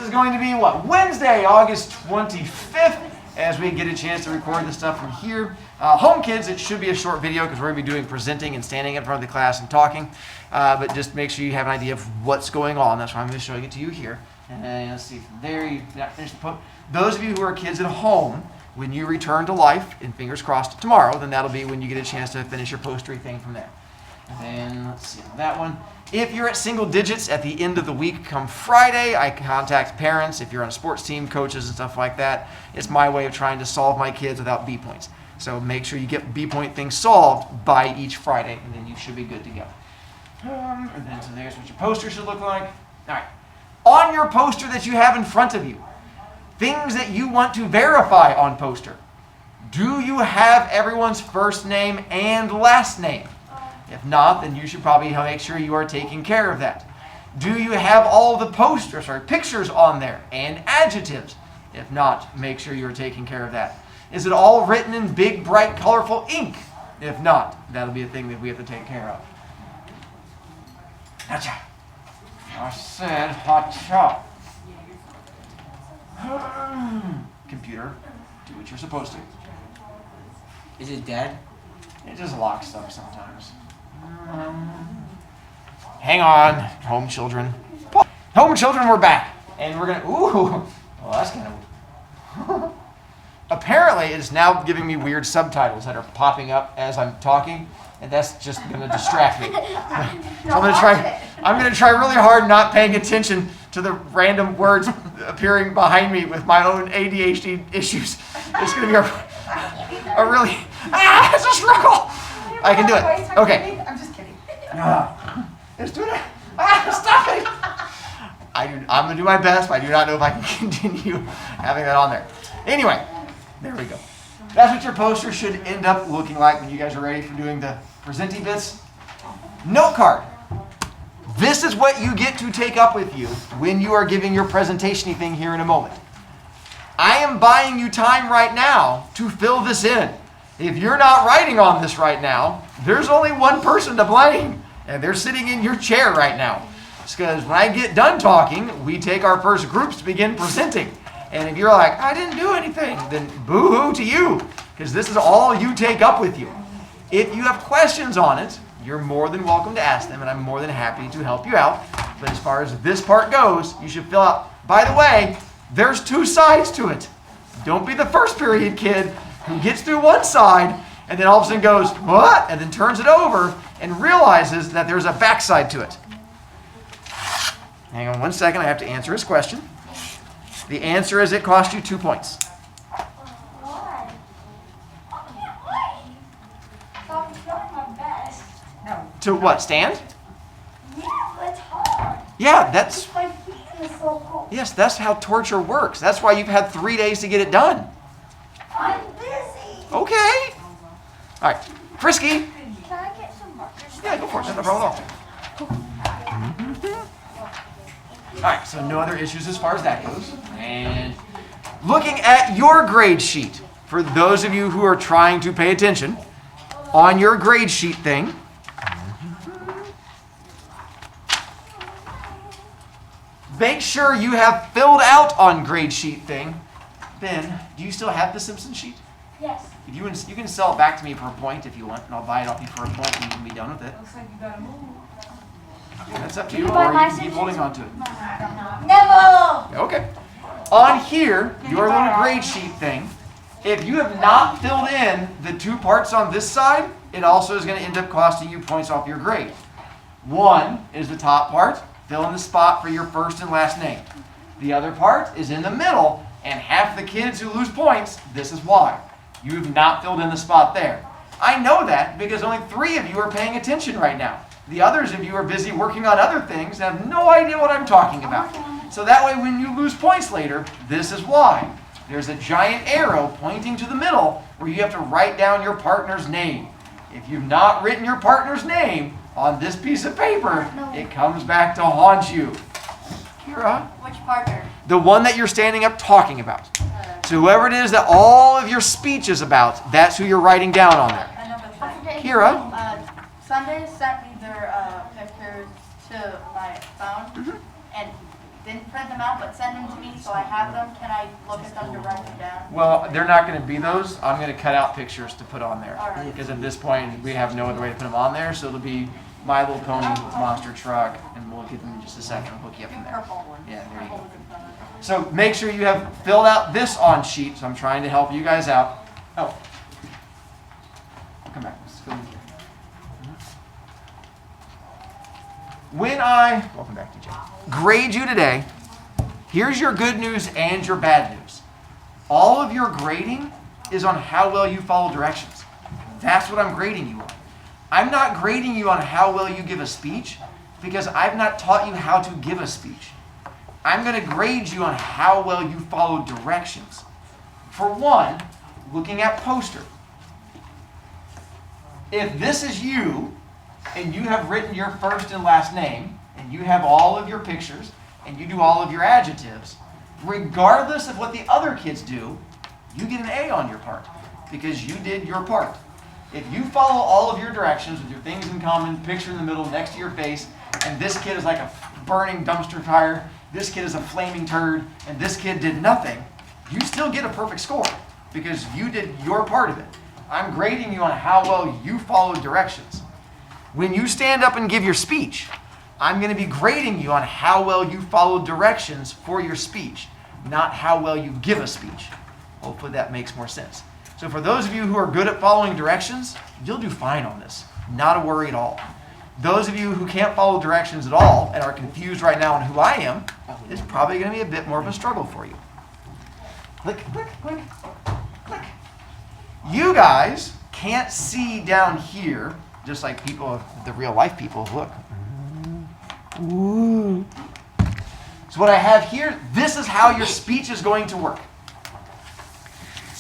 is going to be what? Wednesday, August 25th, as we get a chance to record this stuff from here. Home kids, it should be a short video because we're going to be doing presenting and standing in front of the class and talking. But just make sure you have an idea of what's going on. That's why I'm going to show it to you here. And let's see, there you finish the post. Those of you who are kids at home, when you return to life, and fingers crossed tomorrow, then that'll be when you get a chance to finish your postery thing from there. And let's see that one. If you're at single digits at the end of the week come Friday, I contact parents. If you're on a sports team, coaches and stuff like that, it's my way of trying to solve my kids without B points. So make sure you get B point things solved by each Friday, and then you should be good to go. And then so there's what your poster should look like. All right. On your poster that you have in front of you, things that you want to verify on poster. Do you have everyone's first name and last name? If not, then you should probably make sure you are taking care of that. Do you have all the pictures on there and adjectives? If not, make sure you're taking care of that. Is it all written in big, bright, colorful ink? If not, that'll be a thing that we have to take care of. Gotcha. I said hotcha. Computer, do what you're supposed to. Is it dead? It just locks up sometimes. Hang on, home children. Home children, we're back. And we're going to, well, that's kind of, apparently it's now giving me weird subtitles that are popping up as I'm talking, and that's just going to distract me. So I'm going to try really hard not paying attention to the random words appearing behind me with my own ADHD issues. It's going to be a really, it's a struggle. I can do it. Okay. I'm just kidding. Let's do it. Stop it. I'm going to do my best, but I do not know if I can continue having that on there. Anyway, there we go. That's what your poster should end up looking like when you guys are ready for doing the presenting bits. Note card. This is what you get to take up with you when you are giving your presentation-y thing here in a moment. I am buying you time right now to fill this in. If you're not writing on this right now, there's only one person to blame, and they're sitting in your chair right now. It's because when I get done talking, we take our first groups to begin presenting. And if you're like, I didn't do anything, then boo-hoo to you, because this is all you take up with you. If you have questions on it, you're more than welcome to ask them, and I'm more than happy to help you out. But as far as this part goes, you should fill out. By the way, there's two sides to it. Don't be the first period kid who gets through one side and then all of a sudden goes, what? And then turns it over and realizes that there's a backside to it. Hang on one second, I have to answer his question. The answer is it cost you 2 points. Why? I can't wait. I'm trying my best. No. To what, stand? Yeah, but it's hard. Yeah, that's, My feet are so cold. yes, that's how torture works. That's why you've had 3 days to get it done. I'm busy. Okay. All right, Frisky. Can I get some markers? Yeah, go for it. No problem at all. All right, so no other issues as far as that goes. And looking at your grade sheet, for those of you who are trying to pay attention, on your grade sheet thing, make sure you have filled out on grade sheet thing. Ben, do you still have the Simpson sheet? Yes. If you can sell it back to me for a point if you want, and I'll buy it off you for a point and you can be done with it. Looks like you gotta move. That's up to Can you, you buy or my you can keep Simpsons? holding on to it. Never. Okay. On here, your little grade sheet thing, if you have not filled in the 2 parts on this side, it also is going to end up costing you points off your grade. One is the top part, fill in the spot for your first and last name. The other part is in the middle, and half the kids who lose points, this is why. You've not filled in the spot there. I know that because only 3 of you are paying attention right now. The others of you are busy working on other things and have no idea what I'm talking about. So that way when you lose points later, this is why. There's a giant arrow pointing to the middle where you have to write down your partner's name. If you've not written your partner's name on this piece of paper, it comes back to haunt you. Kira? Which partner? The one that you're standing up talking about. So whoever it is that all of your speech is about, that's who you're writing down on there. I know the thing. Kira? Sunday sent me their pictures to my phone, and didn't print them out, but send them to me so I have them. Can I look at them to write them down? Well, they're not going to be those. I'm going to cut out pictures to put on there. All right. Because at this point, we have no other way to put them on there. So it'll be My Little Pony monster truck, and we'll get them in just a second. We'll hook you up from there. Purple one. Yeah, there you Purple go. was in front of it. So make sure you have filled out this on sheet. So I'm trying to help you guys out. Oh, come back. Let's go in here. When I, welcome back, DJ, grade you today, here's your good news and your bad news. All of your grading is on how well you follow directions. That's what I'm grading you on. I'm not grading you on how well you give a speech because I've not taught you how to give a speech. I'm going to grade you on how well you follow directions. For one, looking at poster. If this is you, and you have written your first and last name, and you have all of your pictures, and you do all of your adjectives, regardless of what the other kids do, you get an A on your part, because you did your part. If you follow all of your directions with your things in common, picture in the middle next to your face, and this kid is like a burning dumpster tire, this kid is a flaming turd, and this kid did nothing, you still get a perfect score, because you did your part of it. I'm grading you on how well you followed directions. When you stand up and give your speech, I'm going to be grading you on how well you followed directions for your speech, not how well you give a speech. Hopefully that makes more sense. So for those of you who are good at following directions, you'll do fine on this. Not a worry at all. Those of you who can't follow directions at all and are confused right now on who I am, it's probably going to be a bit more of a struggle for you. Click, click, click, click. You guys can't see down here, just like people, the real life people, look. Ooh. So what I have here, this is how your speech is going to work.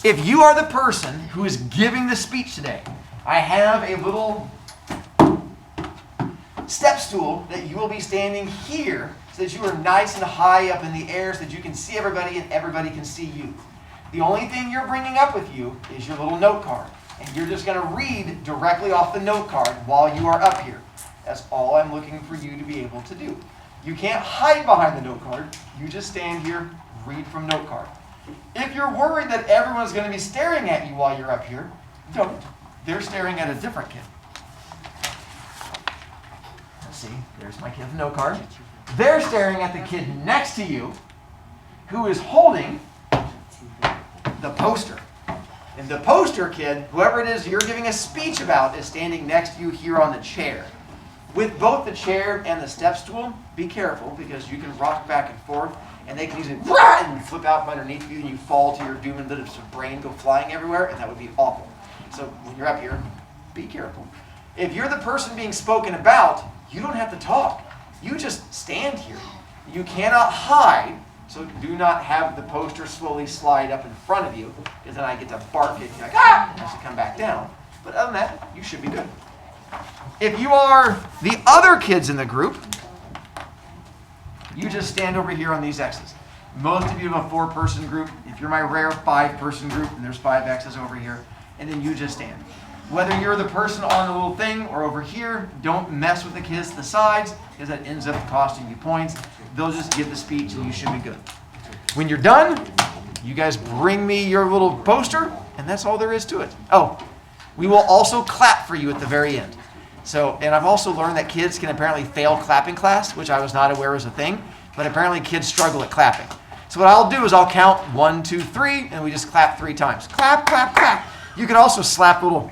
If you are the person who is giving the speech today, I have a little step stool that you will be standing here so that you are nice and high up in the air so that you can see everybody and everybody can see you. The only thing you're bringing up with you is your little note card. And you're just going to read directly off the note card while you are up here. That's all I'm looking for you to be able to do. You can't hide behind the note card. You just stand here, read from note card. If you're worried that everyone's going to be staring at you while you're up here, don't. They're staring at a different kid. Let's see, there's my kid with the note card. They're staring at the kid next to you who is holding the poster. And the poster kid, whoever it is you're giving a speech about, is standing next to you here on the chair. With both the chair and the step stool, be careful because you can rock back and forth and they can easily and flip out from underneath you and you fall to your doom and bits of brain go flying everywhere, and that would be awful. So when you're up here, be careful. If you're the person being spoken about, you don't have to talk. You just stand here. You cannot hide. So do not have the poster slowly slide up in front of you, because then I get to bark it and you're like, ah! It has to come back down. But other than that, you should be good. If you are the other kids in the group, you just stand over here on these X's. Most of you have a 4-person group. If you're my rare 5-person group, and there's 5 X's over here, and then you just stand. Whether you're the person on the little thing or over here, don't mess with the kids to the sides, because that ends up costing you points. They'll just give the speech and you should be good. When you're done, you guys bring me your little poster, and that's all there is to it. Oh, we will also clap for you at the very end. So, and I've also learned that kids can apparently fail clapping class, which I was not aware was a thing, but apparently kids struggle at clapping. So what I'll do is I'll count 1, 2, 3, and we just clap 3 times. Clap, clap, clap. You can also slap a little,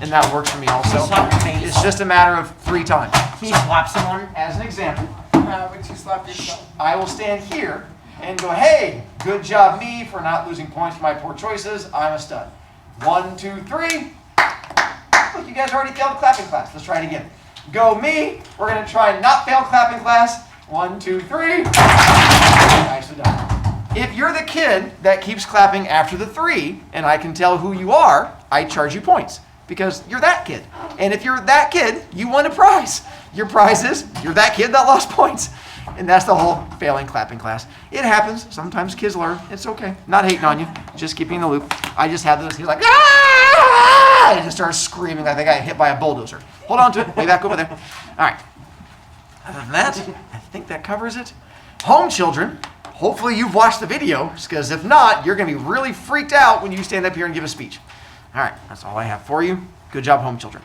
and that works for me also. It's just a matter of 3 times. Can you slap someone? As an example, Would you slap yourself? I will stand here and go, hey, good job me for not losing points for my poor choices. I'm a stud. 1, 2, 3. Look, you guys already failed clapping class. Let's try it again. Go me. We're going to try and not fail clapping class. 1, 2, 3. Nicely done. If you're the kid that keeps clapping after the 3, and I can tell who you are, I charge you points. Because you're that kid. And if you're that kid, you won a prize. Your prize is you're that kid that lost points. And that's the whole failing clapping class. It happens. Sometimes kids learn. It's okay. Not hating on you. Just keeping in the loop. I just had those kids like, ah! And just started screaming like they got hit by a bulldozer. Hold on to it. Way back over there. All right. Other than that, I think that covers it. Home children, hopefully you've watched the video, because if not, you're going to be really freaked out when you stand up here and give a speech. All right, that's all I have for you. Good job, home children.